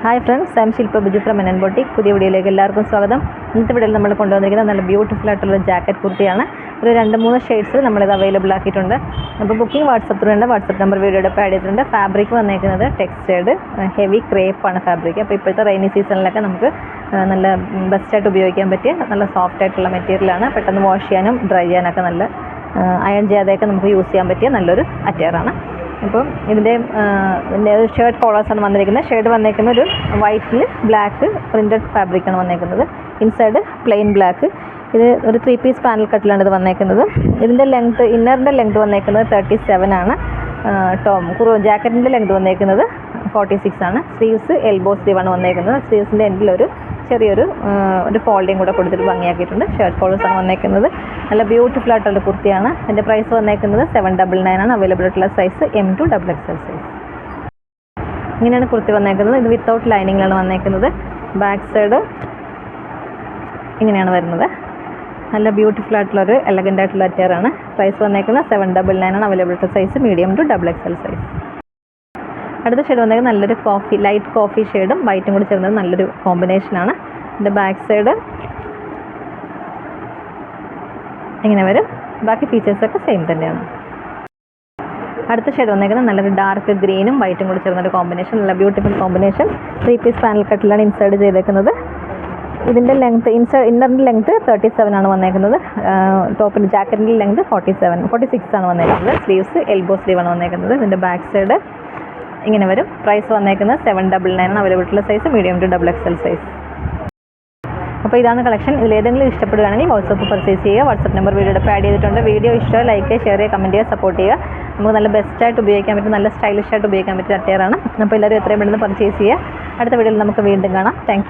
Hi friends, I M Shilpa Biju from Menon boutique. പുതിയ വീഡിയോയിലേക്ക് എല്ലാവർക്കും സ്വാഗതം. ഇന്നത്തെ വീഡിയോയിൽ നമ്മൾ കൊണ്ടുവന്നിരിക്കുന്നത് നല്ല ബ്യൂട്ടിഫുൾ ആയിട്ടുള്ള ജാക്കറ്റ് കുർത്തിയാണ്. ഒരു 2-3 ഷെയ്ഡ്സിൽ നമ്മളിത് അവൈലബിൾ ആക്കിയിട്ടുണ്ട്. അപ്പോൾ ബുക്കിംഗ് വാട്സപ്പിലുണ്ട്. വാട്സപ്പ് നമ്പർ വീഡിയോയുടെ ആഡ് ചെയ്തിട്ടുണ്ട്. ഫാബ്രിക് വന്നേക്കുന്നത് ടെക്സ്റ്റൈഡ് ഹെവി ക്രേപ്പാണ് ഫാബ്രിക്. അപ്പോൾ ഇപ്പോഴത്തെ റെയിനി സീസണിലൊക്കെ നമുക്ക് നല്ല ബെസ്റ്റായിട്ട് ഉപയോഗിക്കാൻ പറ്റിയ നല്ല സോഫ്റ്റ് ആയിട്ടുള്ള മെറ്റീരിയലാണ്. പെട്ടെന്ന് വാഷ് ചെയ്യാനും ഡ്രൈ ചെയ്യാനൊക്കെ നല്ല അയൺ ചെയ്യാതെയൊക്കെ നമുക്ക് യൂസ് ചെയ്യാൻ പറ്റിയ നല്ലൊരു അറ്റയറാണ്. അപ്പം ഇതിൻ്റെ ഷർട്ട് കോളേഴ്സാണ് വന്നിരിക്കുന്നത്. ഷെയ്ഡ് വന്നേക്കുന്നത് ഒരു വൈറ്റിൽ ബ്ലാക്ക് പ്രിൻറ്റഡ് ഫാബ്രിക്കാണ് വന്നേക്കുന്നത്. Inside plain black. ഇത് ഒരു 3 പീസ് പാനൽ കട്ടിലാണ് ഇത് വന്നേക്കുന്നത്. ഇതിൻ്റെ ലെങ്ത്ത്, ഇന്നറിൻ്റെ ലെങ്ത്ത് വന്നേക്കുന്നത് 37 ആണ്. ജാക്കറ്റിൻ്റെ ലെങ്ത്ത് വന്നേക്കുന്നത് 46 ആണ്. സ്ലീവ്സ് എൽബോ സ്ലീവാണ് വന്നേക്കുന്നത്. സ്ലീവ്സിൻ്റെ എൻഡിലൊരു ചെറിയൊരു ഫോൾഡിങ് കൂടെ കൊടുത്തിട്ട് ഭംഗിയാക്കിയിട്ടുണ്ട്. ഷർട്ട് കോളേഴ്സാണ് വന്നേക്കുന്നത്. നല്ല ബ്യൂട്ടിഫുൾ ആയിട്ടുള്ള കുർത്തിയാണ്. അതിൻ്റെ പ്രൈസ് വന്നേക്കുന്നത് 799 ആണ്. അവൈലബിൾ ആയിട്ടുള്ള size M to XXL size. ഇങ്ങനെയാണ് കുർത്തി വന്നേക്കുന്നത്. ഇത് വിത്തൗട്ട് ലൈനിങ്ങിലാണ് വന്നേക്കുന്നത്. ബാക്ക് സൈഡ് ഇങ്ങനെയാണ് വരുന്നത്. നല്ല ബ്യൂട്ടിഫുൾ ആയിട്ടുള്ളൊരു എലഗൻ്റ് ആയിട്ടുള്ള അറ്റയറാണ്. പ്രൈസ് വന്നേക്കുന്നത് 799 ആണ്. അവൈലബിൾ ആയിട്ടുള്ള size medium to XXL size. അടുത്ത ഷെയ്ഡ് വന്നേക്കുന്നത് നല്ലൊരു ലൈറ്റ് കോഫി ഷെയ്ഡും വൈറ്റും കൂടി ചേർന്നത് നല്ലൊരു കോമ്പിനേഷനാണ്. ഇതിൻ്റെ ബാക്ക് സൈഡ് ഇങ്ങനെ വരും. ബാക്കി ഫീച്ചേഴ്സൊക്കെ സെയിം തന്നെയാണ്. അടുത്ത ഷെയ്ഡ് വന്നേക്കുന്നത് നല്ലൊരു ഡാർക്ക് ഗ്രീനും വൈറ്റും കൂടി ചേർന്നൊരു കോമ്പിനേഷൻ. നല്ല ബ്യൂട്ടിഫുൾ കോമ്പിനേഷൻ. 3 പീസ് പാനൽ കട്ടിലാണ് ഇൻസൈഡ് ചെയ്തേക്കുന്നത്. ഇതിൻ്റെ ലെങ്ത്ത് ഇന്നറിൻ്റെ ലെങ്ത്ത് 37 ആണ് വന്നേക്കുന്നത്. ടോപ്പിൻ്റെ ജാക്കറ്റിൻ്റെ ലെങ്ത്ത് 46 ആണ് വന്നേക്കുന്നത്. സ്ലീവ്സ് എൽബോ സ്ലീവാണ് വന്നേക്കുന്നത്. ഇതിൻ്റെ ബാക്ക് സൈഡ് ഇങ്ങനെ വരും. പ്രൈസ് വന്നേക്കുന്നത് 799 ആണ്. അവൈലബിൾ ആയിട്ടുള്ള size medium to XXL size. അപ്പോൾ ഇതാണ് കളക്ഷൻ. ഇതിലേതെങ്കിലും ഇഷ്ടപ്പെടുകയാണെങ്കിൽ വാട്സപ്പ് പർച്ചേസ് ചെയ്യുക. വാട്സപ്പ് നമ്പർ വീഡിയോയുടെ ആഡ് ചെയ്തിട്ടുണ്ട്. വീഡിയോ ഇഷ്ടമായി ലൈക്ക് ചെയ്യുക, ഷെയർ ചെയ്യുക, കമൻറ്റ് ചെയ്യുക, സപ്പോർട്ട് ചെയ്യുക. നമുക്ക് നല്ല ബെസ്റ്റായിട്ട് ഉപയോഗിക്കാൻ പറ്റും, നല്ല സ്റ്റൈലിഷായിട്ട് ഉപയോഗിക്കാൻ പറ്റിയ അറ്റയറാണ്. അപ്പോൾ എല്ലാവരും എത്രയും പെട്ടെന്ന് പർച്ചേസ് ചെയ്യുക. അടുത്ത വീഡിയോയിൽ നമുക്ക് വീണ്ടും കാണാം. താങ്ക്